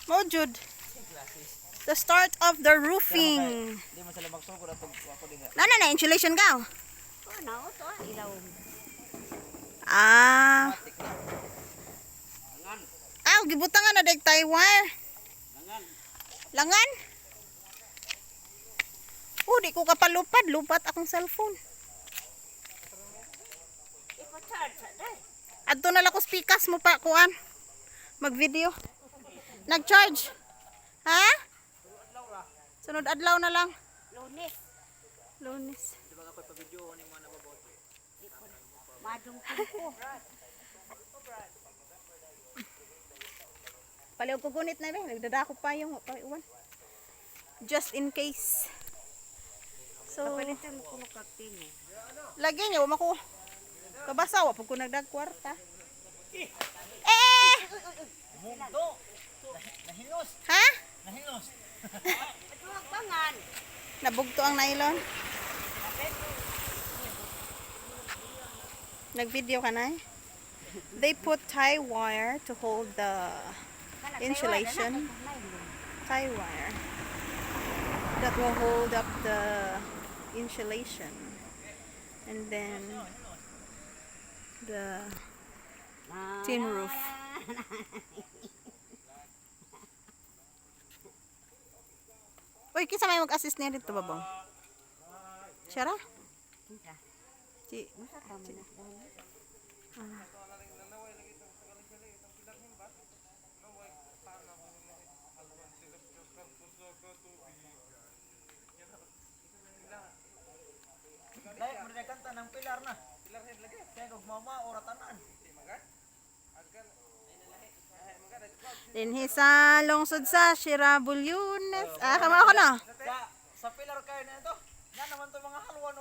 Mojud. The start of the roofing. Na insulation ka? Ah. Ah, gibutangan na deg tie wire. Langan. Oh, di ko kapalupad, lupat akong cellphone. Adto na lang ko speakers mo pa kuan. Mag-video. Nag-charge. Ha? Sunod adlaw na lang. Lunes. Paliw ko gunit na nagdadako pa yung iwan. Just in case. So, lagi niya, wama ko. Kabasawa, pag ko nagdag kwarta. Ha? Nabugto ang nylon. Nag-video ka na eh. They put tie wire to hold the insulation. Tie wire that will hold up the insulation, and then the tin roof. Uy, kisa may mag-assist niya dito babang. Syara? Si. Layak mo kanta ng pilar na. Pilar head lagi. Kaya kung mama oratanan. Dinhi sa lungsod sa Bullones. Ah, kama ako na. Sa pilar kayo na ito. Yan naman to mga halwan.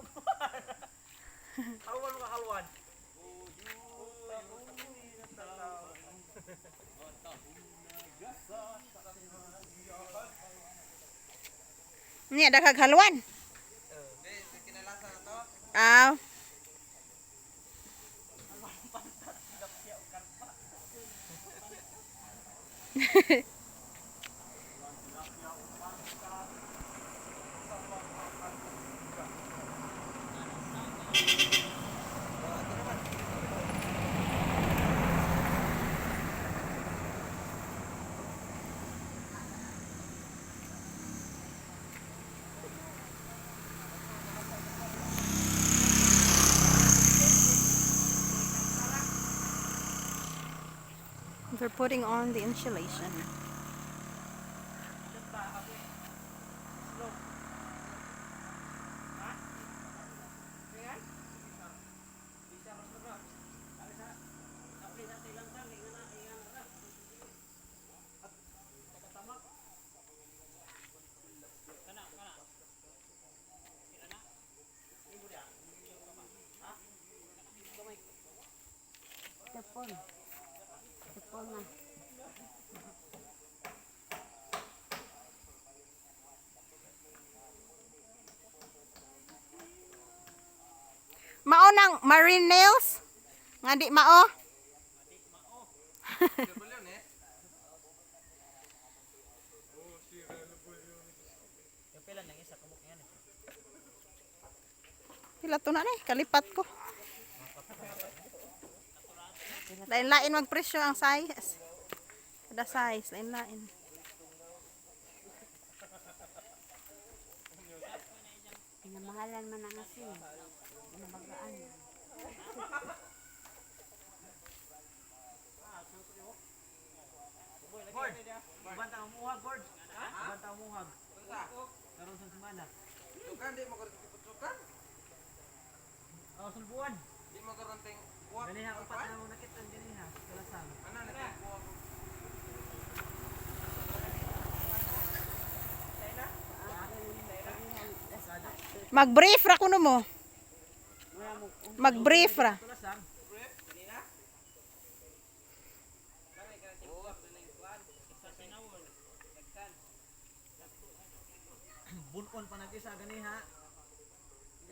Halwan mga halwan. Niya daghag halwan. Aw. They're putting on the insulation. Mao nang marine nails? Nga di mao? Pila to na ni, kalipat ko. Lain-lain magpresyo ang size. Kada size, lain-lain. Pinamahalan man ang asin. Pinabagaan. Gord, banta ang muhag, Gord. Banta ang muhag. Karon sa semana. Tukan di mo kartipot-tukan. Oh, sulbuan. Di mo karonting kuwat. Ganiha upat na mo nakita ganiha. Kalasan. Ana na kuwat. Mag-brief ra kuno mo. Mag-brief ra. Bulon pa nag-isa ganiha.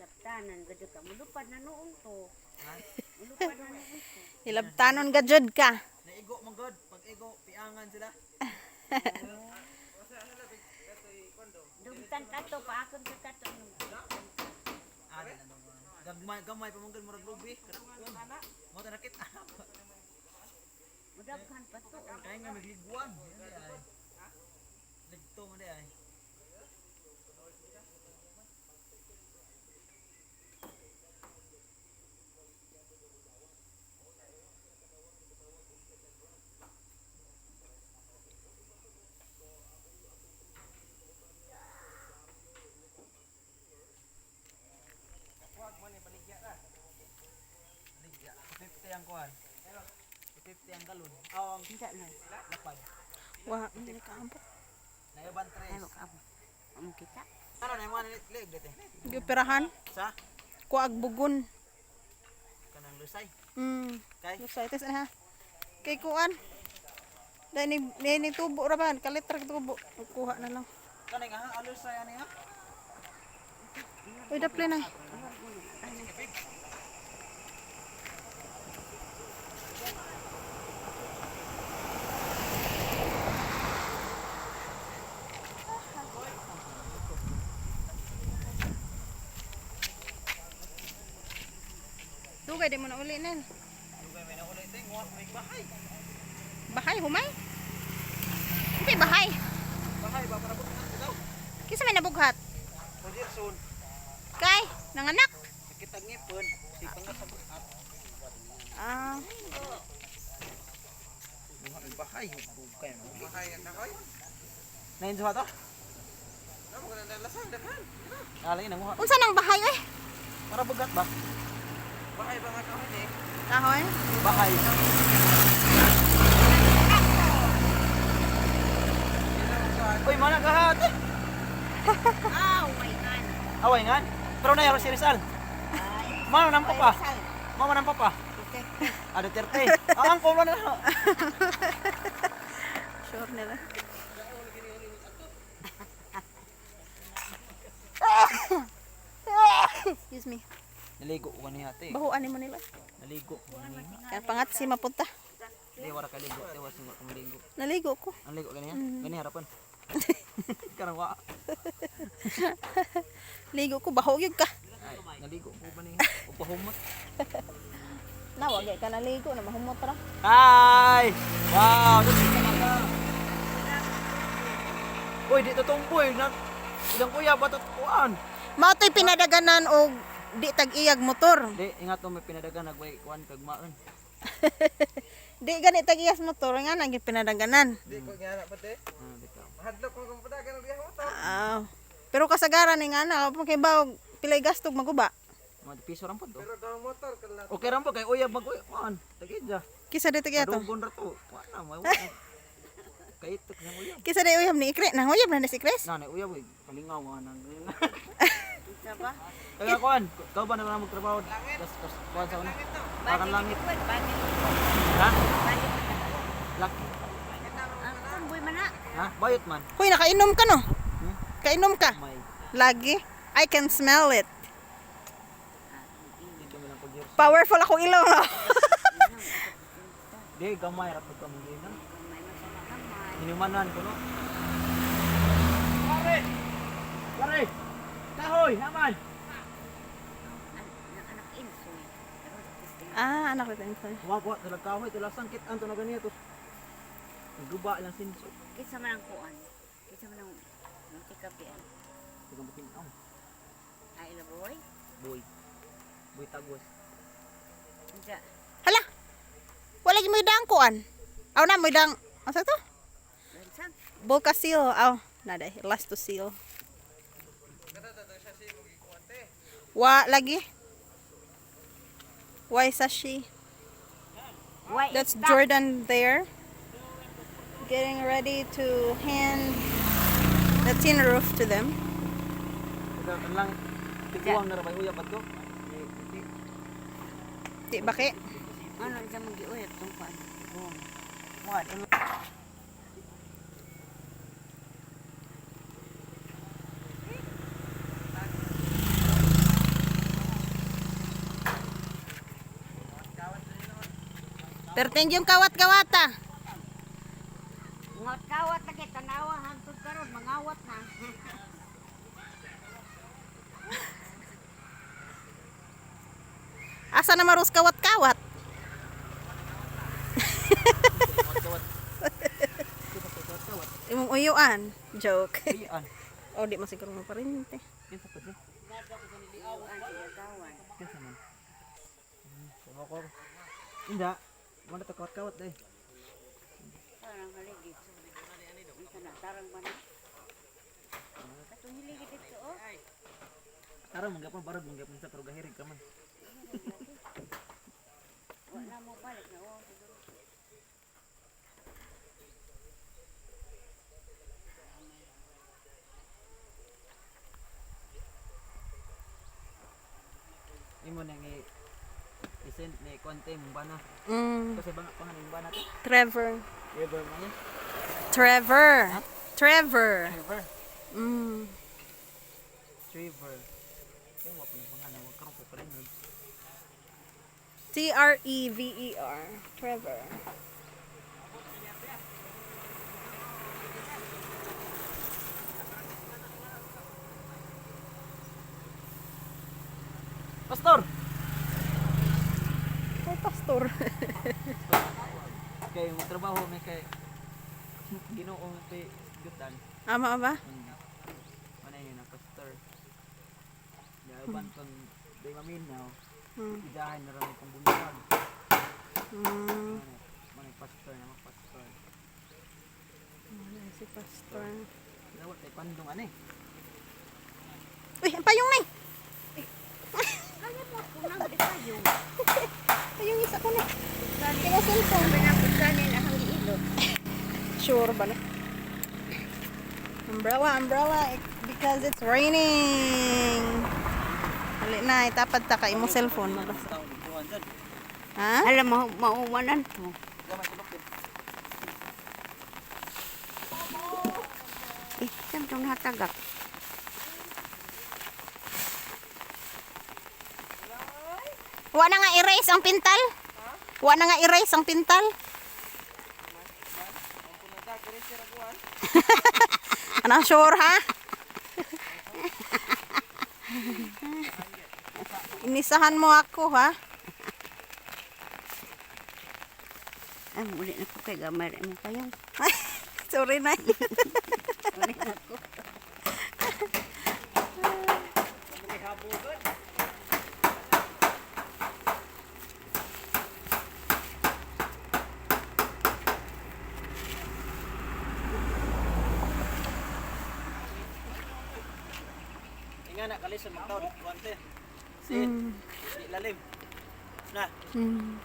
Laptanan gadyo ka. Mulupad na noong to. Mulupad na noong to. Hilabtanon gajud ka. Naigo mong God. Pag ego piangan sila. Dugtan kato pa akon sa kato. Gamay pa mong murag lubi. Mo ta nakit. Mudaghan pa to. Kaya nga nagliguan. Ligto mo di ay. Baligya. 50 ang kuan. 50 ang galon. Ang Hindi na. lapad. Wa, hindi ka ambot. Nayaban Ay, 3. amo. Amo kita. Ano na yung mga leg dito? Gipirahan. Sa? Kuag bugon. Kanang lusay. Kay? Excited na ha. Kay kuan. Dahil tubo ra ba? Kalitra tubo. Kuha na lang. Kanang ha? Lusay ani ha? Uy, daplin na. Dugay, di mo na uli nil. Dugay may naulit eh. May bahay. Bahay, humay? Hindi, bahay. Bahay ba? Para bukas na daw. Kisa may nabughat. Pwede soon. Kay, nanganak. Nakita ngipon. Sipang nga sa bukas. Ah, May bahay. Bukay mo. Bahay na koy. Nain sa to? Ano ka na lasang dakan? Alay na mo. unsa nang bahay eh? Para bugat ba? Bahay ba nga kahoy eh? Kahoy? Bahay. Uy, mana kahat. Away man. Away nga. Pero na yaro si Rizal. Mana nang papa? Mama nang papa? Ada terte. Ang ko na. Sure nila. Excuse me. Naligo ko ni ate. Bahuan mo nila. Naligo. Kaya pangat si mapunta. Di wala ka ligo. Di wala ka maligo. Naligo ko. Ang ligo ganyan. Gani harapan. Karang wa. Ligo ko, baho gyud ka. Ay, naligo ko ba ni? Upahumot. Nawag ka naligo na mahumot ra. Hi! Wow! Dito ka na. Uy, dito tumboy. Ilang kuya ba ito kuhaan? Mao to'y pinadaganan og di tag-iyag motor. Di, ingat mo may pinadagan. Nagway kuhaan kagmaan. Di gani tag-iyas motor nga nang pinadaganan. Di ko gana pati. Dito. Mahadlok ko kung padagan ng biyahe mo to. Ah. Pero kasagaran ni nga na kay baw pilay gastog maguba. Mga piso ram po to. Pero daw motor kala. Okay ram po kay uyab mag-uyab. Kuhaan. Tagidya. Kisa di tag-iya to. Madugon ra to. Kuhaan na. May uyab. Kaitok ng uyab. Kisa di uyab ni Ikre. Nang uyab na ni si Chris. Na uyab eh. Palingaw nga nang. Isa ba? Kaya kuhaan. Ikaw ba na magtrabaho? Kuhaan sa una. Bakang langit. Ha? Laki. Ang kumboy man na. Ha? Bayot man. Hoy, nakainom ka no? Kainom ka? May. Lagi. I can smell it. Dito mo lang po Jersey. Powerful ako ilaw no. Di, gamay. Rapod ka mong gina. May masama kamay. Inumanan ko no. Pare! Pare! Kahoy! Naman! Ang anak insoy. Pero testing. Ah, anak ko din. Wag, talag kahoy. Talag sangkit. Anto na ganito. Naguba lang sinso. Kisa man ang kuan. Kisa man ang tikapian. Tagang bukin. Oh, Ay na boy. boy. Boy tagos. Unsa? Hala. Wala gyud mo idang kuan. Aw na mo idang. Asa to? Unsa? Bulka seal. Aw, nada. Last to seal. Wa lagi. Why sashi? Why That's is that? Jordan there. Getting ready to hand the tin roof to them. Tagang lang. Tiguang na rabay uyab ato. Di baki. Ano sa magiuyab tong kuan? Buong. What? Perting yung kawat-kawata. Mga kawat na kay tanawa hangtod karon mangawat na. Asa na marus kawat-kawat? Imong uyuan. Joke. Iyan. Oh, di masiguro mo pa rin. Kinsa pud ni? Ang sigagawan. Kinsa man? Sama ko. Inda. Mo na kawat-kawat dai. Tarang haligid. Unsa na tarang man. Katong hiligid dito oh. Tara manggapon barog manggapon sa pero gahirig ka man. Wala mo balik na oh. Imo nang i-send ni konti mong bana. Mm, Kasi bang pangalan mong bana to? Trevor. River man ni. Trevor. Trevor. River. Mm. Trevor. Kaya mo pa ng pangalan mo karon ko pa rin. Trever. Trevor. Pastor. Ay, pastor. Kay mo trabaho may kay Ginoo ti gutan. Ama ba? Ano yun na pastor. Yaban kon day maminaw. Mm. Idahan na ron itong bunyag. Mm. Manay pastor na pastor. Wala si pastor. Dawat kay pandong ani. Uy, ang payong na. Kaya mo kunang di kayo. Payong isa ko na. Gani Kaya cellphone. pinapusanin ang giilot. Sure ba na? Umbrella, because it's raining. Hali na, itapad ta ka imong cellphone. Ha? Alam mo mauwanan mo. Samtong hatagak. Wa na nga erase ang pintal? Wa na nga erase ang pintal? Ano, sure ha? Inisahan mo ako ha? Ay, muli na ko kay gamay rin mo kayong. Ay, sorry na. Muli na ko. Inga na kalis sa magtaon kuante. Sin. Di lalim. Na. Hmm.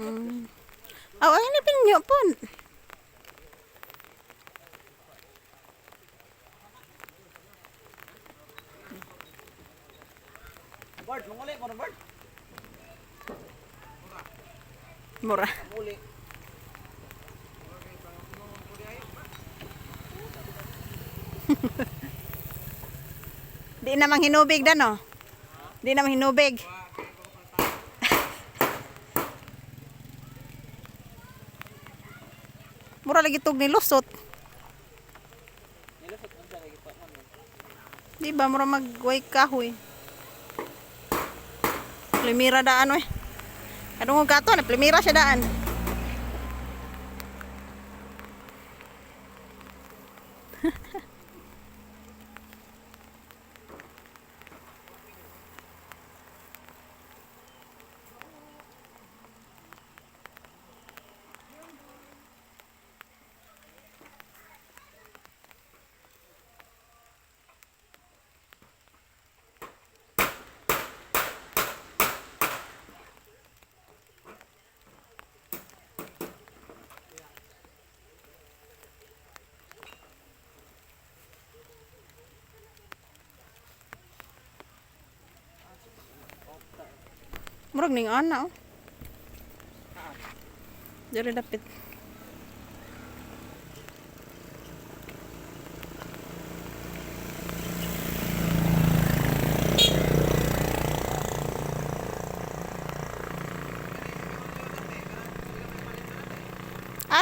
Mm. Oh, ay na pinyo pon. Bird, manguli mo na bird. Mura. Muli. Di namang hinubig da no? Di namang hinubig. Mura lagi tug ni lusot. Nilusot man sa lagi pa man. Di ba mura magway kahoy. Plimira daan we. Kadung gato na plimira siya daan. Murag ning ana oh. Diri dapit.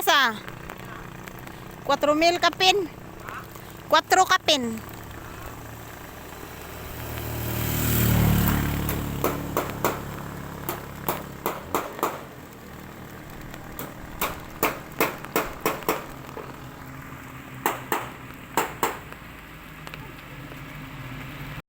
piyesa. 4,000 kapin. 4 kapin.